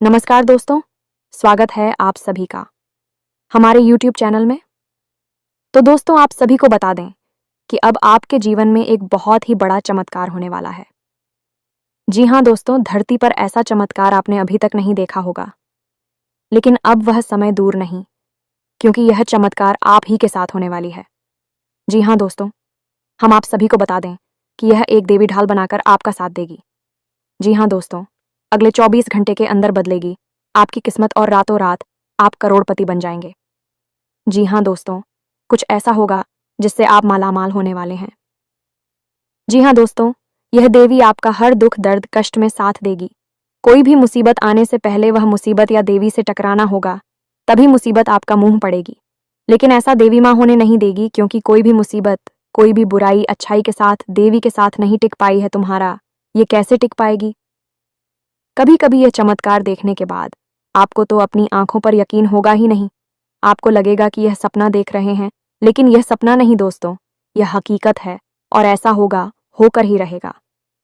नमस्कार दोस्तों, स्वागत है आप सभी का हमारे YouTube चैनल में। तो दोस्तों, आप सभी को बता दें कि अब आपके जीवन में एक बहुत ही बड़ा चमत्कार होने वाला है। जी हाँ दोस्तों, धरती पर ऐसा चमत्कार आपने अभी तक नहीं देखा होगा, लेकिन अब वह समय दूर नहीं, क्योंकि यह चमत्कार आप ही के साथ होने वाली है। जी हाँ दोस्तों, हम आप सभी को बता दें कि यह एक देवी ढाल बनाकर आपका साथ देगी। जी हाँ दोस्तों, अगले 24 घंटे के अंदर बदलेगी आपकी किस्मत और रातों रात आप करोड़पति बन जाएंगे। जी हाँ दोस्तों, कुछ ऐसा होगा जिससे आप मालामाल होने वाले हैं। जी हाँ दोस्तों, यह देवी आपका हर दुख दर्द कष्ट में साथ देगी। कोई भी मुसीबत आने से पहले वह मुसीबत या देवी से टकराना होगा, तभी मुसीबत आपका मुंह पड़ेगी। लेकिन ऐसा देवी माँ होने नहीं देगी, क्योंकि कोई भी मुसीबत, कोई भी बुराई अच्छाई के साथ, देवी के साथ नहीं टिक पाई है तुम्हारा, ये कैसे टिक पाएगी? कभी कभी यह चमत्कार देखने के बाद आपको तो अपनी आंखों पर यकीन होगा ही नहीं। आपको लगेगा कि यह सपना देख रहे हैं, लेकिन यह सपना नहीं दोस्तों, यह हकीकत है और ऐसा होगा, होकर ही रहेगा।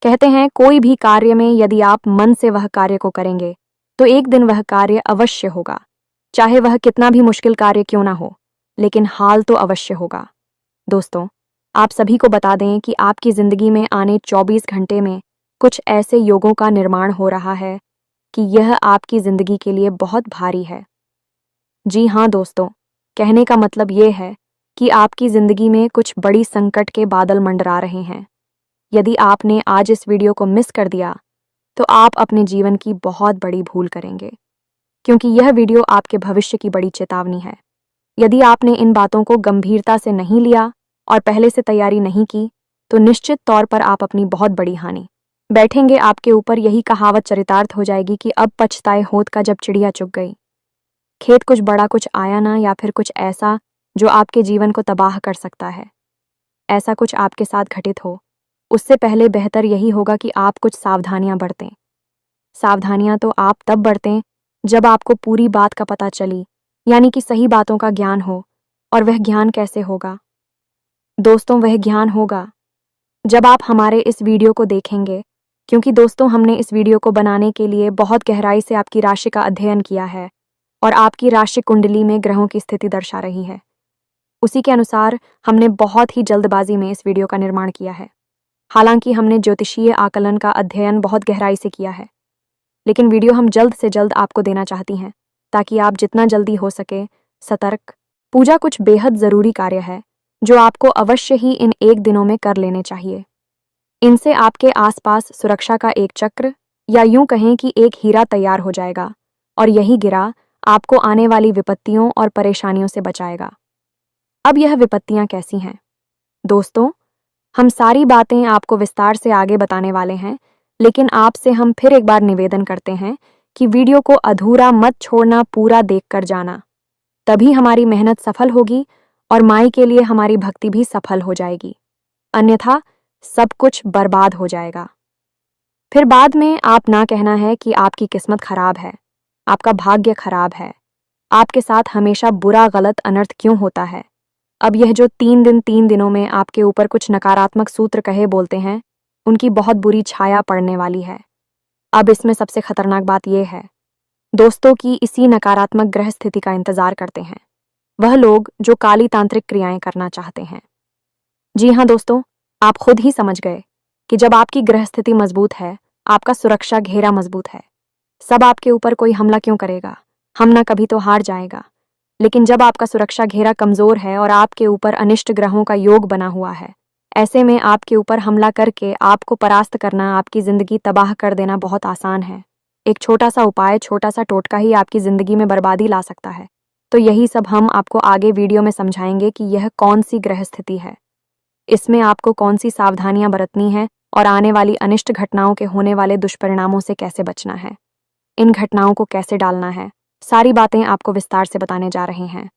कहते हैं कोई भी कार्य में यदि आप मन से वह कार्य को करेंगे तो एक दिन वह कार्य अवश्य होगा, चाहे वह कितना भी मुश्किल कार्य क्यों ना हो, लेकिन हाल तो अवश्य होगा। दोस्तों, आप सभी को बता दें कि आपकी जिंदगी में आने 24 घंटे में कुछ ऐसे योगों का निर्माण हो रहा है कि यह आपकी जिंदगी के लिए बहुत भारी है। जी हाँ दोस्तों, कहने का मतलब ये है कि आपकी जिंदगी में कुछ बड़ी संकट के बादल मंडरा रहे हैं। यदि आपने आज इस वीडियो को मिस कर दिया तो आप अपने जीवन की बहुत बड़ी भूल करेंगे, क्योंकि यह वीडियो आपके भविष्य की बड़ी चेतावनी है। यदि आपने इन बातों को गंभीरता से नहीं लिया और पहले से तैयारी नहीं की तो निश्चित तौर पर आप अपनी बहुत बड़ी हानि बैठेंगे। आपके ऊपर यही कहावत चरितार्थ हो जाएगी कि अब पछताए होत का जब चिड़िया चुग गई। खेत कुछ बड़ा कुछ आया ना, या फिर कुछ ऐसा जो आपके जीवन को तबाह कर सकता है। ऐसा कुछ आपके साथ घटित हो उससे पहले बेहतर यही होगा कि आप कुछ सावधानियां बरतें। सावधानियां तो आप तब बरतें जब आपको पूरी बात का पता चली, यानी कि सही बातों का ज्ञान हो। और वह ज्ञान कैसे होगा दोस्तों? वह ज्ञान होगा जब आप हमारे इस वीडियो को देखेंगे, क्योंकि दोस्तों हमने इस वीडियो को बनाने के लिए बहुत गहराई से आपकी राशि का अध्ययन किया है और आपकी राशि कुंडली में ग्रहों की स्थिति दर्शा रही है। उसी के अनुसार हमने बहुत ही जल्दबाजी में इस वीडियो का निर्माण किया है। हालांकि हमने ज्योतिषीय आकलन का अध्ययन बहुत गहराई से किया है, लेकिन वीडियो हम जल्द से जल्द आपको देना चाहती हैं, ताकि आप जितना जल्दी हो सके सतर्क। पूजा कुछ बेहद जरूरी कार्य है जो आपको अवश्य ही इन 1 दिनों में कर लेने चाहिए। इनसे आपके आसपास सुरक्षा का एक चक्र, या यूं कहें कि एक हीरा तैयार हो जाएगा, और यही गिरा आपको आने वाली विपत्तियों और परेशानियों से बचाएगा। अब यह विपत्तियां कैसी हैं दोस्तों? हम सारी बातें आपको विस्तार से आगे बताने वाले हैं, लेकिन आपसे हम फिर एक बार निवेदन करते हैं कि वीडियो को अधूरा मत छोड़ना, पूरा देखकर जाना। तभी हमारी मेहनत सफल होगी और माई के लिए हमारी भक्ति भी सफल हो जाएगी, अन्यथा सब कुछ बर्बाद हो जाएगा। फिर बाद में आप ना कहना है कि आपकी किस्मत खराब है, आपका भाग्य खराब है, आपके साथ हमेशा बुरा गलत अनर्थ क्यों होता है। अब यह जो 3 दिनों में आपके ऊपर कुछ नकारात्मक सूत्र कहे बोलते हैं, उनकी बहुत बुरी छाया पड़ने वाली है। अब इसमें सबसे खतरनाक बात यह है दोस्तों कि इसी नकारात्मक ग्रह स्थिति का इंतजार करते हैं वह लोग जो काली तांत्रिक क्रियाएं करना चाहते हैं। जी हाँ दोस्तों, आप खुद ही समझ गए कि जब आपकी ग्रह स्थिति मजबूत है, आपका सुरक्षा घेरा मजबूत है, सब आपके ऊपर कोई हमला क्यों करेगा, हम ना कभी तो हार जाएगा। लेकिन जब आपका सुरक्षा घेरा कमजोर है और आपके ऊपर अनिष्ट ग्रहों का योग बना हुआ है, ऐसे में आपके ऊपर हमला करके आपको परास्त करना, आपकी जिंदगी तबाह कर देना बहुत आसान है। एक छोटा सा उपाय, छोटा सा टोटका ही आपकी जिंदगी में बर्बादी ला सकता है। तो यही सब हम आपको आगे वीडियो में समझाएंगे कि यह कौन सी ग्रह स्थिति है, इसमें आपको कौन सी सावधानियां बरतनी है और आने वाली अनिष्ट घटनाओं के होने वाले दुष्परिणामों से कैसे बचना है, इन घटनाओं को कैसे डालना है। सारी बातें आपको विस्तार से बताने जा रहे हैं।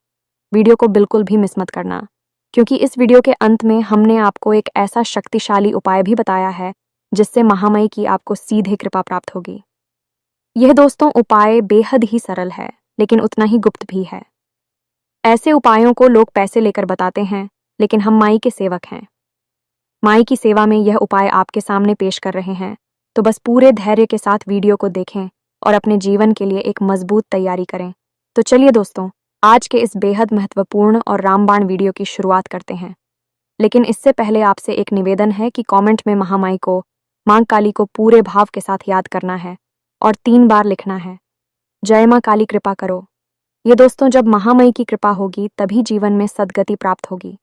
वीडियो को बिल्कुल भी मिस मत करना, क्योंकि इस वीडियो के अंत में हमने आपको एक ऐसा शक्तिशाली उपाय भी बताया है जिससे महामाई की आपको सीधे कृपा प्राप्त होगी। यह दोस्तों उपाय बेहद ही सरल है, लेकिन उतना ही गुप्त भी है। ऐसे उपायों को लोग पैसे लेकर बताते हैं, लेकिन हम माई के सेवक हैं। माई की सेवा में यह उपाय आपके सामने पेश कर रहे हैं, तो बस पूरे धैर्य के साथ वीडियो को देखें और अपने जीवन के लिए एक मजबूत तैयारी करें। तो चलिए दोस्तों, आज के इस बेहद महत्वपूर्ण और रामबाण वीडियो की शुरुआत करते हैं। लेकिन इससे पहले आपसे एक निवेदन है कि कमेंट में महामाई को, मां काली को पूरे भाव के साथ याद करना है और 3 बार लिखना है, जय मां काली कृपा करो। ये दोस्तों, जब महामाई की कृपा होगी तभी जीवन में सद्गति प्राप्त होगी,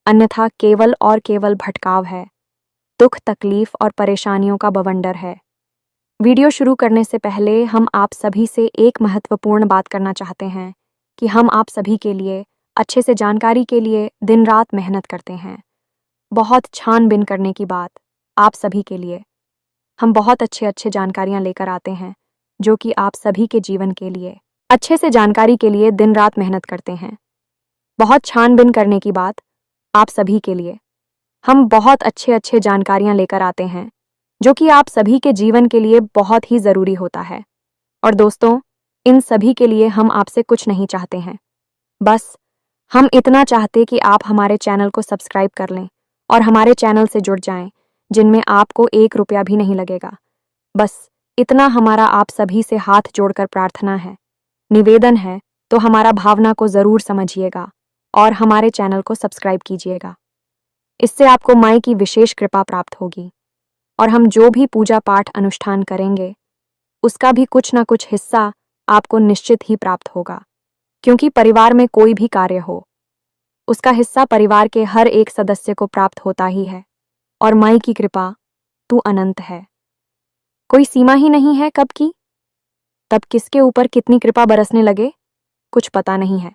अन्यथा केवल और केवल भटकाव है, दुख, तकलीफ और परेशानियों का बवंडर है। वीडियो शुरू करने से पहले हम आप सभी से एक महत्वपूर्ण बात करना चाहते हैं कि हम आप सभी के लिए अच्छे से जानकारी के लिए दिन रात मेहनत करते हैं। बहुत छानबीन करने की बात आप सभी के लिए हम बहुत अच्छे जानकारियां लेकर आते हैं, जो कि आप सभी के जीवन के लिए अच्छे से जानकारी के लिए दिन रात मेहनत करते हैं। बहुत छानबीन करने की बात आप सभी के लिए हम बहुत अच्छे जानकारियां लेकर आते हैं, जो कि आप सभी के जीवन के लिए बहुत ही ज़रूरी होता है। और दोस्तों, इन सभी के लिए हम आपसे कुछ नहीं चाहते हैं, बस हम इतना चाहते कि आप हमारे चैनल को सब्सक्राइब कर लें और हमारे चैनल से जुड़ जाएं, जिनमें आपको 1 रुपया भी नहीं लगेगा। बस इतना हमारा आप सभी से हाथ जोड़कर प्रार्थना है, निवेदन है। तो हमारा भावना को ज़रूर समझिएगा और हमारे चैनल को सब्सक्राइब कीजिएगा। इससे आपको माई की विशेष कृपा प्राप्त होगी और हम जो भी पूजा पाठ अनुष्ठान करेंगे उसका भी कुछ ना कुछ हिस्सा आपको निश्चित ही प्राप्त होगा, क्योंकि परिवार में कोई भी कार्य हो उसका हिस्सा परिवार के हर एक सदस्य को प्राप्त होता ही है। और माई की कृपा तू अनंत है, कोई सीमा ही नहीं है कब की, तब किसके ऊपर कितनी कृपा बरसने लगे कुछ पता नहीं है,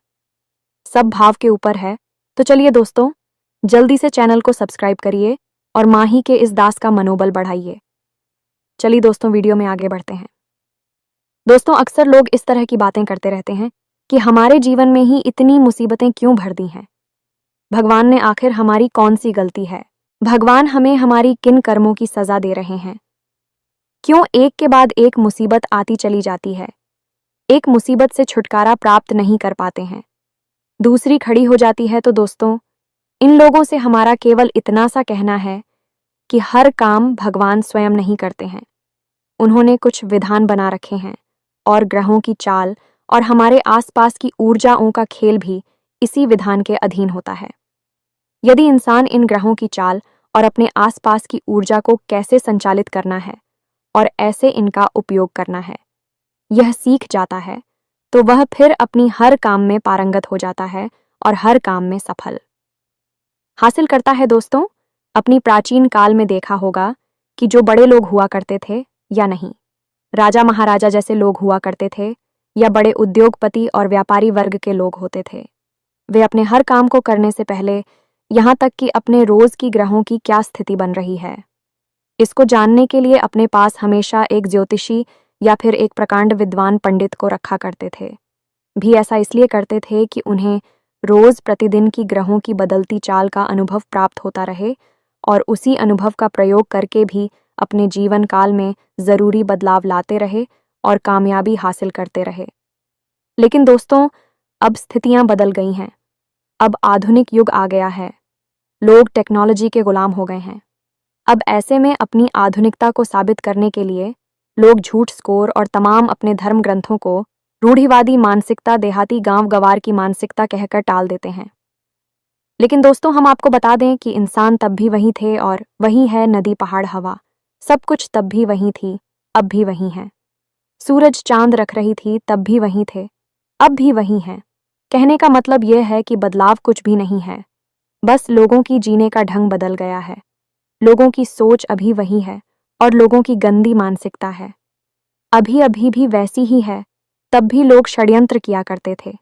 सब भाव के ऊपर है। तो चलिए दोस्तों, जल्दी से चैनल को सब्सक्राइब करिए और माँ ही के इस दास का मनोबल बढ़ाइए। चलिए दोस्तों, वीडियो में आगे बढ़ते हैं। दोस्तों, अक्सर लोग इस तरह की बातें करते रहते हैं कि हमारे जीवन में ही इतनी मुसीबतें क्यों भर दी हैं, भगवान ने आखिर हमारी कौन सी गलती है, भगवान हमें हमारी किन कर्मों की सजा दे रहे हैं, क्यों एक के बाद एक मुसीबत आती चली जाती है, एक मुसीबत से छुटकारा प्राप्त नहीं कर पाते हैं, दूसरी खड़ी हो जाती है। तो दोस्तों, इन लोगों से हमारा केवल इतना सा कहना है कि हर काम भगवान स्वयं नहीं करते हैं, उन्होंने कुछ विधान बना रखे हैं और ग्रहों की चाल और हमारे आसपास की ऊर्जाओं का खेल भी इसी विधान के अधीन होता है। यदि इंसान इन ग्रहों की चाल और अपने आसपास की ऊर्जा को कैसे संचालित करना है और ऐसे इनका उपयोग करना है यह सीख जाता है, तो वह फिर अपनी हर काम में पारंगत हो जाता है और हर काम में सफल हासिल करता है। दोस्तों, अपनी प्राचीन काल में देखा होगा कि जो बड़े लोग हुआ करते थे या नहीं, राजा महाराजा जैसे लोग हुआ करते थे या बड़े उद्योगपति और व्यापारी वर्ग के लोग होते थे, वे अपने हर काम को करने से पहले यहाँ तक कि अपने रोज की ग्रहों की क्या स्थिति बन रही है इसको जानने के लिए अपने पास हमेशा एक ज्योतिषी या फिर एक प्रकांड विद्वान पंडित को रखा करते थे। भी ऐसा इसलिए करते थे कि उन्हें रोज प्रतिदिन की ग्रहों की बदलती चाल का अनुभव प्राप्त होता रहे और उसी अनुभव का प्रयोग करके भी अपने जीवन काल में जरूरी बदलाव लाते रहे और कामयाबी हासिल करते रहे। लेकिन दोस्तों, अब स्थितियां बदल गई हैं, अब आधुनिक युग आ गया है, लोग टेक्नोलॉजी के गुलाम हो गए हैं। अब ऐसे में अपनी आधुनिकता को साबित करने के लिए लोग झूठ, स्कोर और तमाम अपने धर्म ग्रंथों को रूढ़िवादी मानसिकता, देहाती गांव गवार की मानसिकता कहकर टाल देते हैं। लेकिन दोस्तों, हम आपको बता दें कि इंसान तब भी वही थे और वही है, नदी, पहाड़, हवा, सब कुछ तब भी वही थी, अब भी वही है। सूरज चांद रख रही थी, तब भी वही थे, अब भी वही हैं। कहने का मतलब यह है कि बदलाव कुछ भी नहीं है, बस लोगों की जीने का ढंग बदल गया है, लोगों की सोच अभी वही है और लोगों की गंदी मानसिकता है अभी भी वैसी ही है। तब भी लोग षड्यंत्र किया करते थे,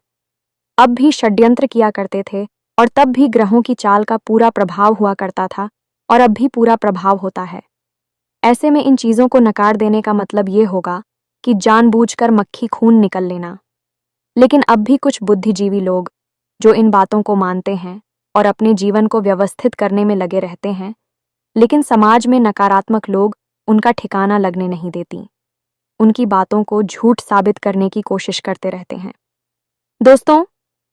अब भी षड्यंत्र किया करते थे और तब भी ग्रहों की चाल का पूरा प्रभाव हुआ करता था और अब भी पूरा प्रभाव होता है। ऐसे में इन चीज़ों को नकार देने का मतलब ये होगा कि जानबूझकर मक्खी खून निकल लेना। लेकिन अब भी कुछ बुद्धिजीवी लोग जो इन बातों को मानते हैं और अपने जीवन को व्यवस्थित करने में लगे रहते हैं, लेकिन समाज में नकारात्मक लोग उनका ठिकाना लगने नहीं देती, उनकी बातों को झूठ साबित करने की कोशिश करते रहते हैं। दोस्तों,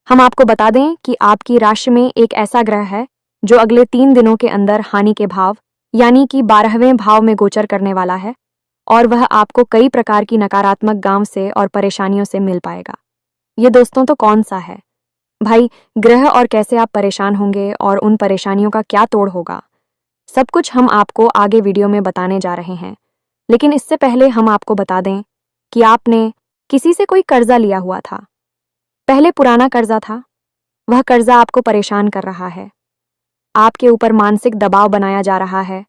हम आपको बता दें कि आपकी राशि में एक ऐसा ग्रह है जो अगले 3 दिनों के अंदर हानि के भाव यानी कि 12वें भाव में गोचर करने वाला है और वह आपको कई प्रकार की नकारात्मक गांव से और परेशानियों से मिल पाएगा। ये दोस्तों तो कौन सा है भाई, ग्रह और कैसे आप परेशान होंगे और उन परेशानियों का क्या तोड़ होगा, सब कुछ हम आपको आगे वीडियो में बताने जा रहे हैं। लेकिन इससे पहले हम आपको बता दें कि आपने किसी से कोई कर्जा लिया हुआ था, पहले पुराना कर्जा था, वह कर्जा आपको परेशान कर रहा है, आपके ऊपर मानसिक दबाव बनाया जा रहा है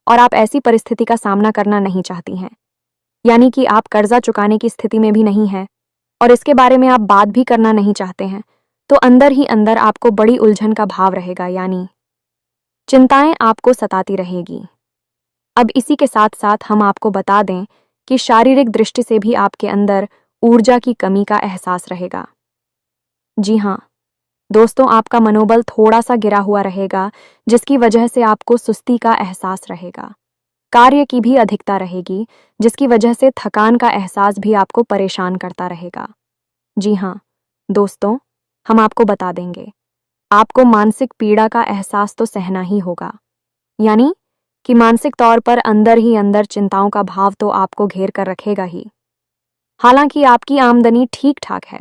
और आप ऐसी परिस्थिति का सामना करना नहीं चाहती हैं। यानी कि आप कर्जा चुकाने की स्थिति में भी नहीं हैं और इसके बारे में आप बात भी करना नहीं चाहते हैं, तो अंदर ही अंदर आपको बड़ी उलझन का भाव रहेगा, यानी चिंताएं आपको सताती रहेगी। अब इसी के साथ साथ हम आपको बता दें कि शारीरिक दृष्टि से भी आपके अंदर ऊर्जा की कमी का एहसास रहेगा। जी हाँ दोस्तों, आपका मनोबल थोड़ा सा गिरा हुआ रहेगा, जिसकी वजह से आपको सुस्ती का एहसास रहेगा। कार्य की भी अधिकता रहेगी, जिसकी वजह से थकान का एहसास भी आपको परेशान करता रहेगा। जी हाँ दोस्तों, हम आपको बता देंगे, आपको मानसिक पीड़ा का एहसास तो सहना ही होगा, यानी कि मानसिक तौर पर अंदर ही अंदर चिंताओं का भाव तो आपको घेर कर रखेगा ही। हालांकि आपकी आमदनी ठीक ठाक है,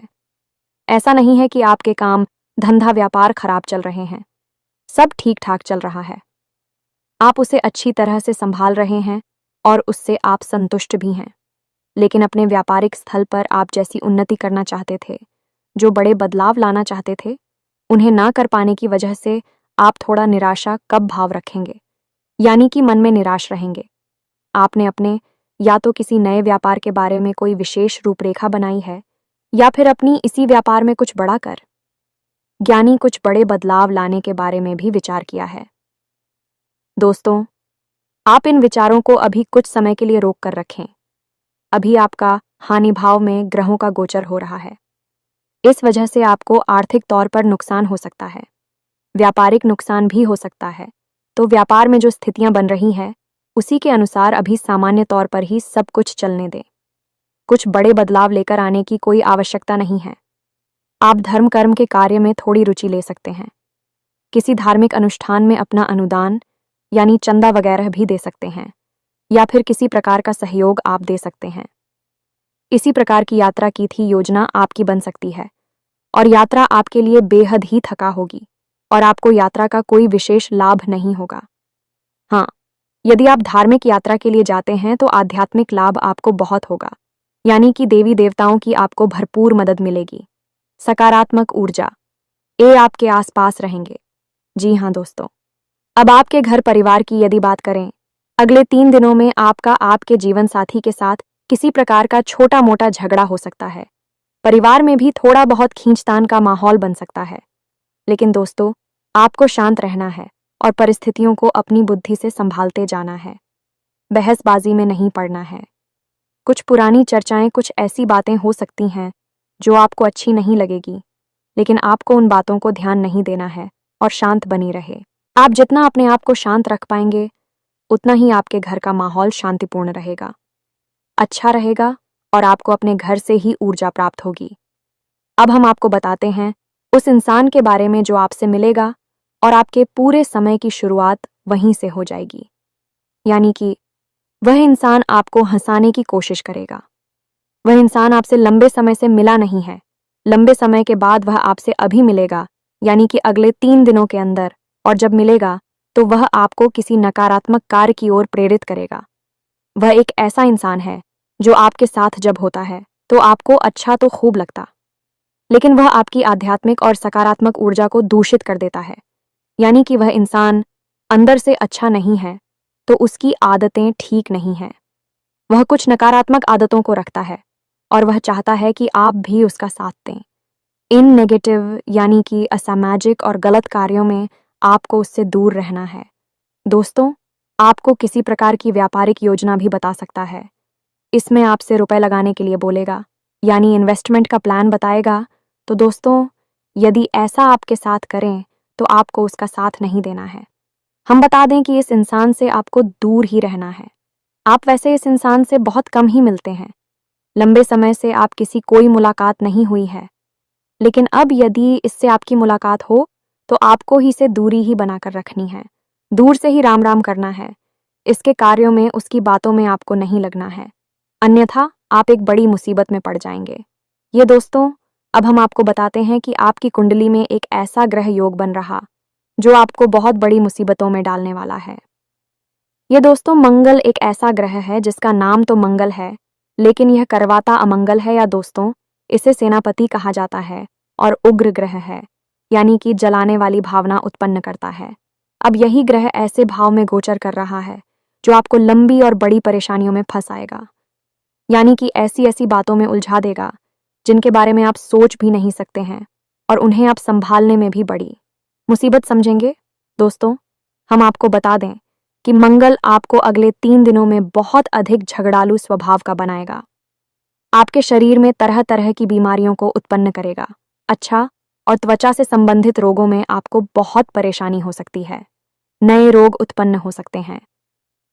ऐसा नहीं है कि आपके काम धंधा व्यापार खराब चल रहे हैं, सब ठीक ठाक चल रहा है, आप उसे अच्छी तरह से संभाल रहे हैं और उससे आप संतुष्ट भी हैं। लेकिन अपने व्यापारिक स्थल पर आप जैसी उन्नति करना चाहते थे, जो बड़े बदलाव लाना चाहते थे, उन्हें ना कर पाने की वजह से आप थोड़ा निराशा कब भाव रखेंगे, यानी कि मन में निराश रहेंगे। आपने अपने या तो किसी नए व्यापार के बारे में कोई विशेष रूपरेखा बनाई है या फिर अपनी इसी व्यापार में कुछ बड़ा कर, यानी कुछ बड़े बदलाव लाने के बारे में भी विचार किया है। दोस्तों, आप इन विचारों को अभी कुछ समय के लिए रोक कर रखें। अभी आपका हानि भाव में ग्रहों का गोचर हो रहा है, इस वजह से आपको आर्थिक तौर पर नुकसान हो सकता है, व्यापारिक नुकसान भी हो सकता है। तो व्यापार में जो स्थितियां बन रही हैं, उसी के अनुसार अभी सामान्य तौर पर ही सब कुछ चलने दें। कुछ बड़े बदलाव लेकर आने की कोई आवश्यकता नहीं है। आप धर्म कर्म के कार्य में थोड़ी रुचि ले सकते हैं, किसी धार्मिक अनुष्ठान में अपना अनुदान यानी चंदा वगैरह भी दे सकते हैं, या फिर किसी प्रकार का सहयोग आप दे सकते हैं। इसी प्रकार की यात्रा की थी योजना आपकी बन सकती है और यात्रा आपके लिए बेहद ही थका होगी और आपको यात्रा का कोई विशेष लाभ नहीं होगा। हाँ, यदि आप धार्मिक यात्रा के लिए जाते हैं तो आध्यात्मिक लाभ आपको बहुत होगा, यानी कि देवी देवताओं की आपको भरपूर मदद मिलेगी। सकारात्मक ऊर्जा आपके आसपास रहेंगे। जी हाँ दोस्तों, अब आपके घर परिवार की यदि बात करें, अगले 3 दिनों में आपका आपके जीवन साथी के साथ किसी प्रकार का छोटा मोटा झगड़ा हो सकता है। परिवार में भी थोड़ा बहुत खींचतान का माहौल बन सकता है। लेकिन दोस्तों, आपको शांत रहना है और परिस्थितियों को अपनी बुद्धि से संभालते जाना है, बहसबाजी में नहीं पड़ना है। कुछ पुरानी चर्चाएं, कुछ ऐसी बातें हो सकती हैं जो आपको अच्छी नहीं लगेगी, लेकिन आपको उन बातों को ध्यान नहीं देना है और शांत बनी रहे। आप जितना अपने आप को शांत रख पाएंगे, उतना ही आपके घर का माहौल शांतिपूर्ण रहेगा, अच्छा रहेगा और आपको अपने घर से ही ऊर्जा प्राप्त होगी। अब हम आपको बताते हैं उस इंसान के बारे में जो आपसे मिलेगा और आपके पूरे समय की शुरुआत वहीं से हो जाएगी, यानी कि वह इंसान आपको हंसाने की कोशिश करेगा। वह इंसान आपसे लंबे समय से मिला नहीं है, लंबे समय के बाद वह आपसे अभी मिलेगा, यानी कि अगले 3 दिनों के अंदर, और जब मिलेगा तो वह आपको किसी नकारात्मक कार्य की ओर प्रेरित करेगा। वह एक ऐसा इंसान है जो आपके साथ जब होता है तो आपको अच्छा तो खूब लगता, लेकिन वह आपकी आध्यात्मिक और सकारात्मक ऊर्जा को दूषित कर देता है, यानी कि वह इंसान अंदर से अच्छा नहीं है, तो उसकी आदतें ठीक नहीं हैं। वह कुछ नकारात्मक आदतों को रखता है और वह चाहता है कि आप भी उसका साथ दें। इन नेगेटिव यानी कि असामाजिक और गलत कार्यों में आपको उससे दूर रहना है। दोस्तों, आपको किसी प्रकार की व्यापारिक योजना भी बता सकता है, इसमें आपसे रुपए लगाने के लिए बोलेगा, यानी इन्वेस्टमेंट का प्लान बताएगा। तो दोस्तों, यदि ऐसा आपके साथ करें तो आपको उसका साथ नहीं देना है। हम बता दें कि इस इंसान से आपको दूर ही रहना है। आप वैसे इस इंसान से बहुत कम ही मिलते हैं, लंबे समय से आप किसी कोई मुलाकात नहीं हुई है, लेकिन अब यदि इससे आपकी मुलाकात हो तो आपको ही से दूरी ही बनाकर रखनी है, दूर से ही राम राम करना है, इसके कार्यों में, उसकी बातों में आपको नहीं लगना है, अन्यथा आप एक बड़ी मुसीबत में पड़ जाएंगे। ये दोस्तों, अब हम आपको बताते हैं कि आपकी कुंडली में एक ऐसा ग्रह योग बन रहा जो आपको बहुत बड़ी मुसीबतों में डालने वाला है। ये दोस्तों, मंगल एक ऐसा ग्रह है जिसका नाम तो मंगल है, लेकिन यह करवाता अमंगल है, या दोस्तों इसे सेनापति कहा जाता है और उग्र ग्रह है, यानी कि जलाने वाली भावना उत्पन्न करता है। अब यही ग्रह ऐसे भाव में गोचर कर रहा है जो आपको लंबी और बड़ी परेशानियों में फंसाएगा, यानी कि ऐसी ऐसी बातों में उलझा देगा जिनके बारे में आप सोच भी नहीं सकते हैं, और उन्हें आप संभालने में भी बड़ी मुसीबत समझेंगे। दोस्तों, हम आपको बता दें कि मंगल आपको अगले 3 दिनों में बहुत अधिक झगड़ालू स्वभाव का बनाएगा। आपके शरीर में तरह तरह की बीमारियों को उत्पन्न करेगा। अच्छा, और त्वचा से संबंधित रोगों में आपको बहुत परेशानी हो सकती है। नए रोग उत्पन्न हो सकते हैं।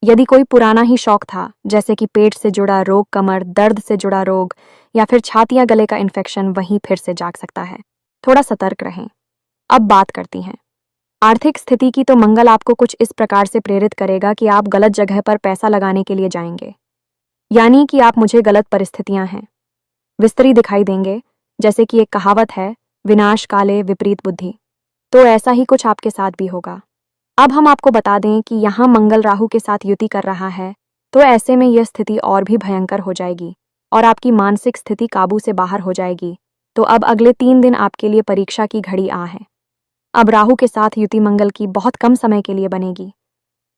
यदि कोई पुराना ही शौक था, जैसे कि पेट से जुड़ा रोग, कमर दर्द से जुड़ा रोग, या फिर छाती या गले का इन्फेक्शन, वहीं फिर से जाग सकता है। थोड़ा सतर्क रहें। अब बात करती हैं आर्थिक स्थिति की। तो मंगल आपको कुछ इस प्रकार से प्रेरित करेगा कि आप गलत जगह पर पैसा लगाने के लिए जाएंगे, यानी कि आप मुझे गलत परिस्थितियां हैं विस्तरी दिखाई देंगे। जैसे कि एक कहावत है, विनाश काले विपरीत बुद्धि, तो ऐसा ही कुछ आपके साथ भी होगा। अब हम आपको बता दें कि यहाँ मंगल राहु के साथ युति कर रहा है, तो ऐसे में यह स्थिति और भी भयंकर हो जाएगी और आपकी मानसिक स्थिति काबू से बाहर हो जाएगी। तो अब अगले 3 दिन आपके लिए परीक्षा की घड़ी आ है। अब राहु के साथ युति मंगल की बहुत कम समय के लिए बनेगी,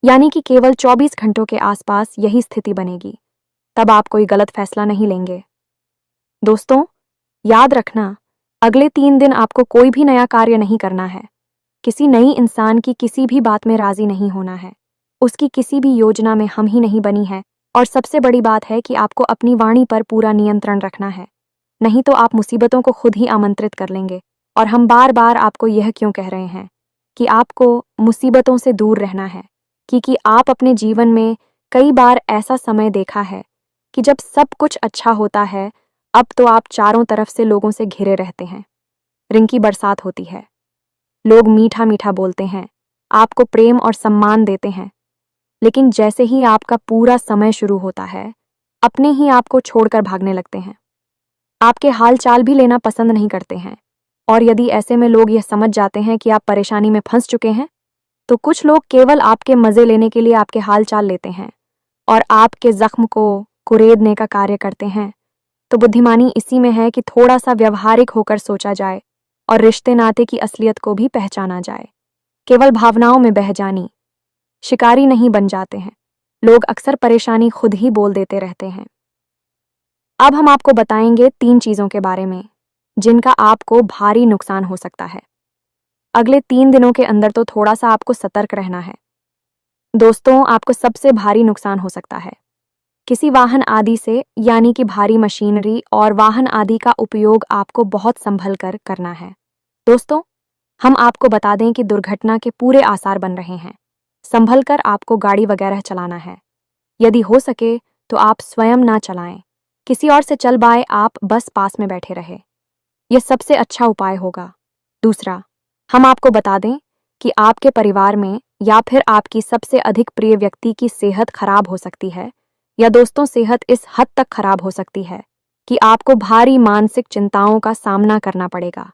यानी कि केवल 24 घंटों के आसपास यही स्थिति बनेगी। तब आप कोई गलत फैसला नहीं लेंगे। दोस्तों, याद रखना, अगले 3 दिन आपको कोई भी नया कार्य नहीं करना है। किसी नई इंसान की किसी भी बात में राजी नहीं होना है। उसकी किसी भी योजना में हम ही नहीं बनी है। और सबसे बड़ी बात है कि आपको अपनी वाणी पर पूरा नियंत्रण रखना है, नहीं तो आप मुसीबतों को खुद ही आमंत्रित कर लेंगे। और हम बार बार आपको यह क्यों कह रहे हैं कि आपको मुसीबतों से दूर रहना है, क्योंकि आप अपने जीवन में कई बार ऐसा समय देखा है कि जब सब कुछ अच्छा होता है, अब तो आप चारों तरफ से लोगों से घिरे रहते हैं। रिंग की बरसात होती है, लोग मीठा मीठा बोलते हैं, आपको प्रेम और सम्मान देते हैं, लेकिन जैसे ही आपका पूरा समय शुरू होता है, अपने ही आपको छोड़कर भागने लगते हैं। आपके हाल चाल भी लेना पसंद नहीं करते हैं। और यदि ऐसे में लोग यह समझ जाते हैं कि आप परेशानी में फंस चुके हैं, तो कुछ लोग केवल आपके मजे लेने के लिए आपके हाल चाल लेते हैं और आपके जख्म को कुरेदने का कार्य करते हैं। तो बुद्धिमानी इसी में है कि थोड़ा सा व्यवहारिक होकर सोचा जाए और रिश्ते नाते की असलियत को भी पहचाना जाए। केवल भावनाओं में बह जानी, शिकारी नहीं बन जाते हैं। लोग अक्सर परेशानी खुद ही बोल देते रहते हैं। अब हम आपको बताएंगे 3 चीजों के बारे में जिनका आपको भारी नुकसान हो सकता है। अगले 3 दिनों के अंदर तो थोड़ा सा आपको सतर्क रहना है। दोस्तों, आपको सबसे भारी नुकसान हो सकता है किसी वाहन आदि से, यानी कि भारी मशीनरी और वाहन आदि का उपयोग आपको बहुत संभल कर करना है। दोस्तों, हम आपको बता दें कि दुर्घटना के पूरे आसार बन रहे हैं। संभल कर आपको गाड़ी वगैरह चलाना है। यदि हो सके तो आप स्वयं ना चलाएं, किसी और से चल बाए, आप बस पास में बैठे रहे। यह सबसे अच्छा उपाय होगा। दूसरा, हम आपको बता दें कि आपके परिवार में या फिर आपकी सबसे अधिक प्रिय व्यक्ति की सेहत खराब हो सकती है, या दोस्तों सेहत इस हद तक खराब हो सकती है कि आपको भारी मानसिक चिंताओं का सामना करना पड़ेगा।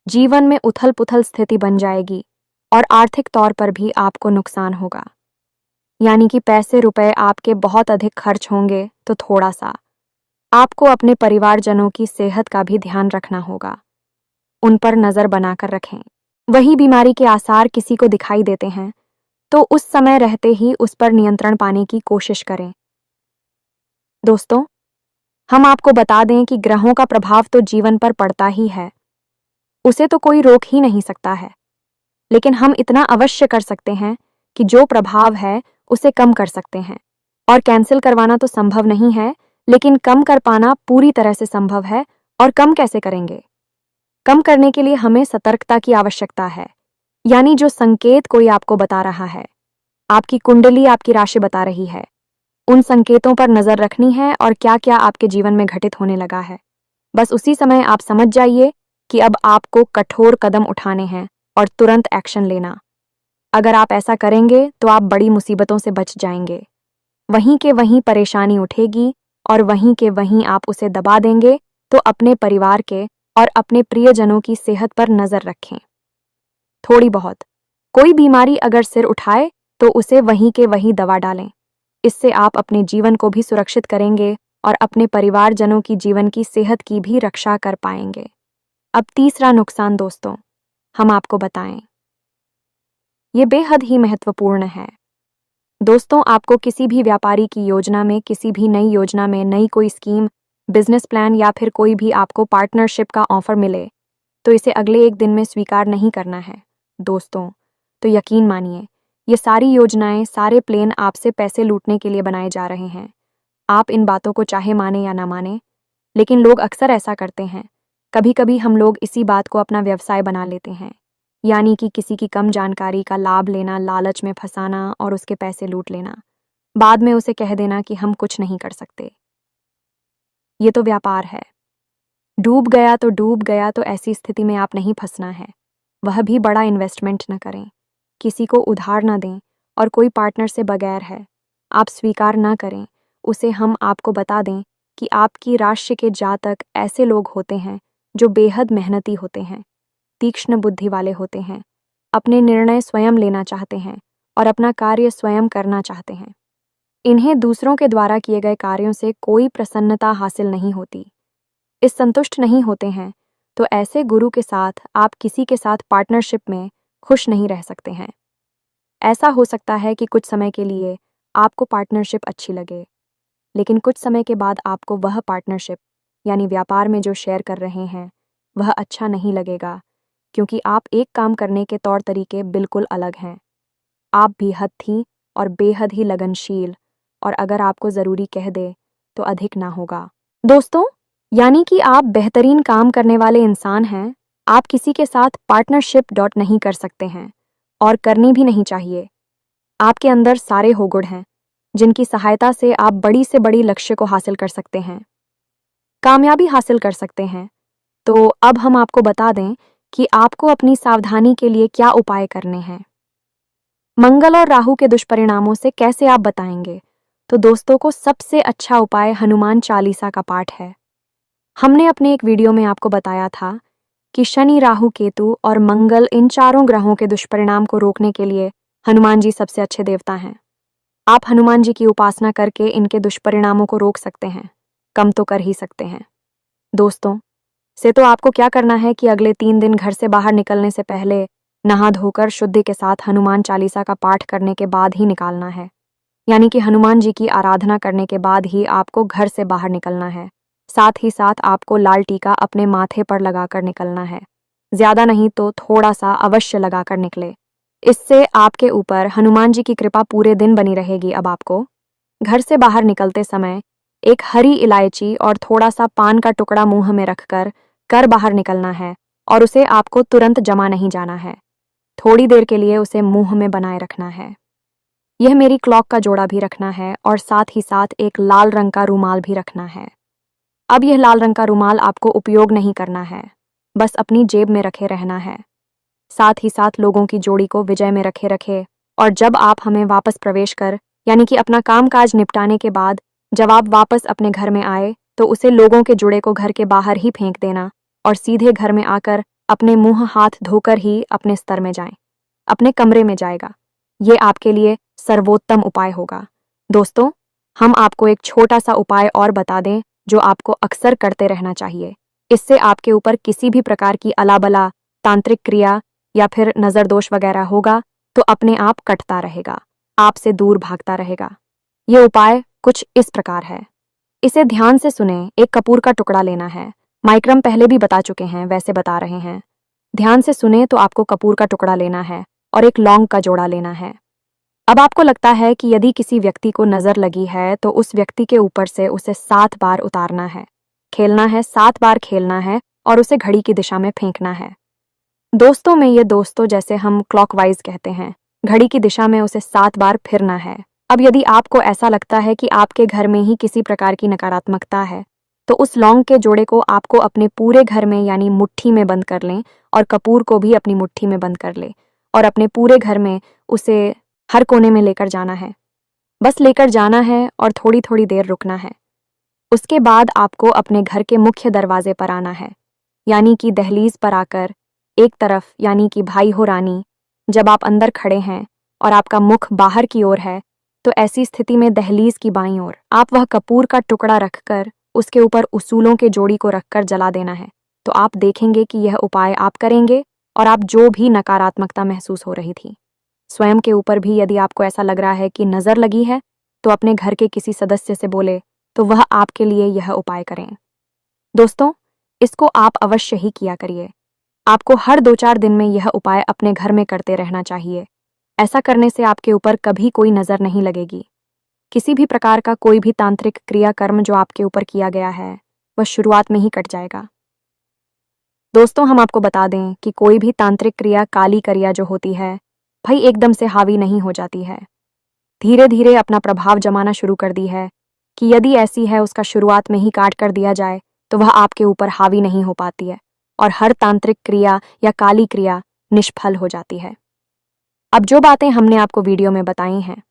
जीवन में उथल पुथल स्थिति बन जाएगी और आर्थिक तौर पर भी आपको नुकसान होगा, यानी कि पैसे रुपए आपके बहुत अधिक खर्च होंगे। तो थोड़ा सा आपको अपने परिवारजनों की सेहत का भी ध्यान रखना होगा, उन पर नजर बनाकर रखें। वही बीमारी के आसार किसी को दिखाई देते हैं तो उस समय रहते ही उस पर नियंत्रण पाने की कोशिश करें। दोस्तों, हम आपको बता दें कि ग्रहों का प्रभाव तो जीवन पर पड़ता ही है, उसे तो कोई रोक ही नहीं सकता है, लेकिन हम इतना अवश्य कर सकते हैं कि जो प्रभाव है उसे कम कर सकते हैं। और कैंसिल करवाना तो संभव नहीं है, लेकिन कम कर पाना पूरी तरह से संभव है। और कम कैसे करेंगे? कम करने के लिए हमें सतर्कता की आवश्यकता है, यानी जो संकेत कोई आपको बता रहा है, आपकी कुंडली आपकी राशि बता रही है, उन संकेतों पर नजर रखनी है और क्या क्या आपके जीवन में घटित होने लगा है। बस उसी समय आप समझ जाइए कि अब आपको कठोर कदम उठाने हैं और तुरंत एक्शन लेना। अगर आप ऐसा करेंगे तो आप बड़ी मुसीबतों से बच जाएंगे। वहीं के वहीं परेशानी उठेगी और वहीं के वहीं आप उसे दबा देंगे, तो अपने परिवार के और अपने प्रियजनों की सेहत पर नजर रखें। थोड़ी बहुत कोई बीमारी अगर सिर उठाए तो उसे वहीं के वहीं दवा डालें। इससे आप अपने जीवन को भी सुरक्षित करेंगे और अपने परिवारजनों की जीवन की सेहत की भी रक्षा कर पाएंगे। अब तीसरा नुकसान दोस्तों, हम आपको बताएं। ये बेहद ही महत्वपूर्ण है। दोस्तों, आपको किसी भी व्यापारी की योजना में, किसी भी नई योजना में, नई कोई स्कीम, बिजनेस प्लान या फिर कोई भी आपको पार्टनरशिप का ऑफर मिले तो इसे अगले एक दिन में स्वीकार नहीं करना है दोस्तों। तो यकीन मानिए, ये सारी योजनाएं, सारे प्लान आपसे पैसे लूटने के लिए बनाए जा रहे हैं। आप इन बातों को चाहे माने या ना माने, लेकिन लोग अक्सर ऐसा करते हैं। कभी कभी हम लोग इसी बात को अपना व्यवसाय बना लेते हैं, यानी कि किसी की कम जानकारी का लाभ लेना, लालच में फंसाना और उसके पैसे लूट लेना। बाद में उसे कह देना कि हम कुछ नहीं कर सकते। ये तो व्यापार है। डूब गया तो डूब गया, तो ऐसी स्थिति में आप नहीं फंसना है। वह भी बड़ा इन्वेस्टमेंट न करें, किसी को उधार ना दें और कोई पार्टनर से बगैर है आप स्वीकार ना करें उसे। हम आपको बता दें कि आपकी राशि के जातक ऐसे लोग होते हैं जो बेहद मेहनती होते हैं, तीक्ष्ण बुद्धि वाले होते हैं, अपने निर्णय स्वयं लेना चाहते हैं और अपना कार्य स्वयं करना चाहते हैं। इन्हें दूसरों के द्वारा किए गए कार्यों से कोई प्रसन्नता हासिल नहीं होती, इस संतुष्ट नहीं होते हैं। तो ऐसे गुरु के साथ आप किसी के साथ पार्टनरशिप में खुश नहीं रह सकते हैं। ऐसा हो सकता है कि कुछ समय के लिए आपको पार्टनरशिप अच्छी लगे, लेकिन कुछ समय के बाद आपको वह पार्टनरशिप यानी व्यापार में जो शेयर कर रहे हैं वह अच्छा नहीं लगेगा, क्योंकि आप एक काम करने के तौर तरीके बिल्कुल अलग हैं। आप भी हत्थी और बेहद ही लगनशील, और अगर आपको ज़रूरी कह दे तो अधिक ना होगा दोस्तों। यानी कि आप बेहतरीन काम करने वाले इंसान हैं, आप किसी के साथ पार्टनरशिप डॉट नहीं कर सकते हैं और करनी भी नहीं चाहिए। आपके अंदर सारे होगुण हैं जिनकी सहायता से आप बड़ी से बड़ी लक्ष्य को हासिल कर सकते हैं, कामयाबी हासिल कर सकते हैं। तो अब हम आपको बता दें कि आपको अपनी सावधानी के लिए क्या उपाय करने हैं। मंगल और राहु के दुष्परिणामों से कैसे आप बताएंगे? तो दोस्तों को सबसे अच्छा उपाय हनुमान चालीसा का पाठ है। हमने अपने एक वीडियो में आपको बताया था कि शनि, राहु, केतु और मंगल, इन चारों ग्रहों के दुष्परिणाम को रोकने के लिए हनुमान जी सबसे अच्छे देवता हैं। आप हनुमान जी की उपासना करके इनके दुष्परिणामों को रोक सकते हैं, कम तो कर ही सकते हैं। दोस्तों से तो आपको क्या करना है कि अगले 3 दिन घर से बाहर निकलने से पहले नहा धोकर शुद्धि के साथ हनुमान चालीसा का पाठ करने के बाद ही निकालना है। यानी कि हनुमान जी की आराधना करने के बाद ही आपको घर से बाहर निकलना है। साथ ही साथ आपको लाल टीका अपने माथे पर लगाकर निकलना है। ज्यादा नहीं तो थोड़ा सा अवश्य लगाकर निकले। इससे आपके ऊपर हनुमान जी की कृपा पूरे दिन बनी रहेगी। अब आपको घर से बाहर निकलते समय एक हरी इलायची और थोड़ा सा पान का टुकड़ा मुंह में रखकर कर बाहर निकलना है, और उसे आपको तुरंत जमा नहीं जाना है। थोड़ी देर के लिए उसे मुंह में बनाए रखना है। यह मेरी क्लॉक का जोड़ा भी रखना है और साथ ही साथ एक लाल रंग का रूमाल भी रखना है। अब यह लाल रंग का रूमाल आपको उपयोग नहीं करना है, बस अपनी जेब में रखे रहना है। साथ ही साथ लोगों की जोड़ी को विजय में रखे रखे, और जब आप हमें वापस प्रवेश कर यानी कि अपना कामकाज निपटाने के बाद जब आप वापस अपने घर में आए तो उसे लोगों के जुड़े को घर के बाहर ही फेंक देना और सीधे घर में आकर अपने मुंह हाथ धोकर ही अपने स्तर में जाएं, अपने कमरे में जाएगा। ये आपके लिए सर्वोत्तम उपाय होगा। दोस्तों, हम आपको एक छोटा सा उपाय और बता दें जो आपको अक्सर करते रहना चाहिए। इससे आपके ऊपर किसी भी प्रकार की अलाबला, तांत्रिक क्रिया या फिर नजर दोष वगैरह होगा तो अपने आप कटता रहेगा, आपसे दूर भागता रहेगा। ये उपाय कुछ इस प्रकार है, इसे ध्यान से सुने। एक कपूर का टुकड़ा लेना है। माइक्रम पहले भी बता चुके हैं, वैसे बता रहे हैं। ध्यान से सुने तो आपको कपूर का टुकड़ा लेना है और एक लौंग का जोड़ा लेना है। अब आपको लगता है कि यदि किसी व्यक्ति को नजर लगी है तो उस व्यक्ति के ऊपर से उसे 7 बार उतारना है, खेलना है, 7 बार खेलना है और उसे घड़ी की दिशा में फेंकना है। दोस्तों में ये दोस्तों जैसे हम क्लॉकवाइज कहते हैं, घड़ी की दिशा में उसे 7 बार फिरना है। अब यदि आपको ऐसा लगता है कि आपके घर में ही किसी प्रकार की नकारात्मकता है तो उस लौंग के जोड़े को आपको अपने पूरे घर में यानी मुट्ठी में बंद कर लें और कपूर को भी अपनी मुट्ठी में बंद कर लें और अपने पूरे घर में उसे हर कोने में लेकर जाना है। बस लेकर जाना है और थोड़ी थोड़ी देर रुकना है। उसके बाद आपको अपने घर के मुख्य दरवाजे पर आना है, यानी कि दहलीज पर आकर एक तरफ, यानी कि भाई हो रानी, जब आप अंदर खड़े हैं और आपका मुख बाहर की ओर है, तो ऐसी स्थिति में दहलीज की बाईं ओर आप वह कपूर का टुकड़ा रखकर उसके ऊपर उसूलों के जोड़ी को रखकर जला देना है। तो आप देखेंगे कि यह उपाय आप करेंगे और आप जो भी नकारात्मकता महसूस हो रही थी, स्वयं के ऊपर भी यदि आपको ऐसा लग रहा है कि नजर लगी है, तो अपने घर के किसी सदस्य से बोले तो वह आपके लिए यह उपाय करें। दोस्तों, इसको आप अवश्य ही किया करिए। आपको हर 2-4 दिन में यह उपाय अपने घर में करते रहना चाहिए। ऐसा करने से आपके ऊपर कभी कोई नजर नहीं लगेगी। किसी भी प्रकार का कोई भी तांत्रिक क्रियाकर्म जो आपके ऊपर किया गया है, वह शुरुआत में ही कट जाएगा। दोस्तों, हम आपको बता दें कि कोई भी तांत्रिक क्रिया, काली क्रिया जो होती है, भाई एकदम से हावी नहीं हो जाती है। धीरे धीरे अपना प्रभाव जमाना शुरू कर दी है कि यदि ऐसी है उसका शुरुआत में ही काट कर दिया जाए तो वह आपके ऊपर हावी नहीं हो पाती है और हर तांत्रिक क्रिया या काली क्रिया निष्फल हो जाती है। अब जो बातें हमने आपको वीडियो में बताई हैं,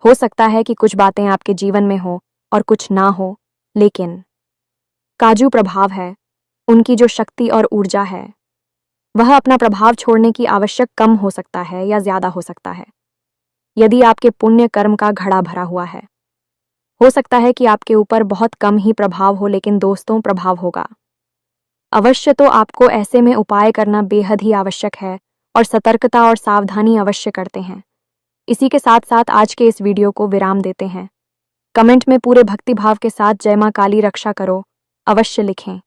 हो सकता है कि कुछ बातें आपके जीवन में हो और कुछ ना हो, लेकिन काजू प्रभाव है, उनकी जो शक्ति और ऊर्जा है, वह अपना प्रभाव छोड़ने की आवश्यक कम हो सकता है या ज्यादा हो सकता है। यदि आपके पुण्य कर्म का घड़ा भरा हुआ है, हो सकता है कि आपके ऊपर बहुत कम ही प्रभाव हो, लेकिन दोस्तों प्रभाव होगा अवश्य। तो आपको ऐसे में उपाय करना बेहद ही आवश्यक है और सतर्कता और सावधानी अवश्य करते हैं। इसी के साथ साथ आज के इस वीडियो को विराम देते हैं। कमेंट में पूरे भक्तिभाव के साथ जय मां काली रक्षा करो अवश्य लिखें।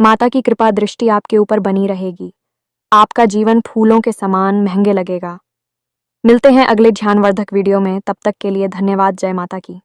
माता की कृपा दृष्टि आपके ऊपर बनी रहेगी। आपका जीवन फूलों के समान महंगे लगेगा। मिलते हैं अगले ध्यानवर्धक वीडियो में, तब तक के लिए धन्यवाद। जय माता की।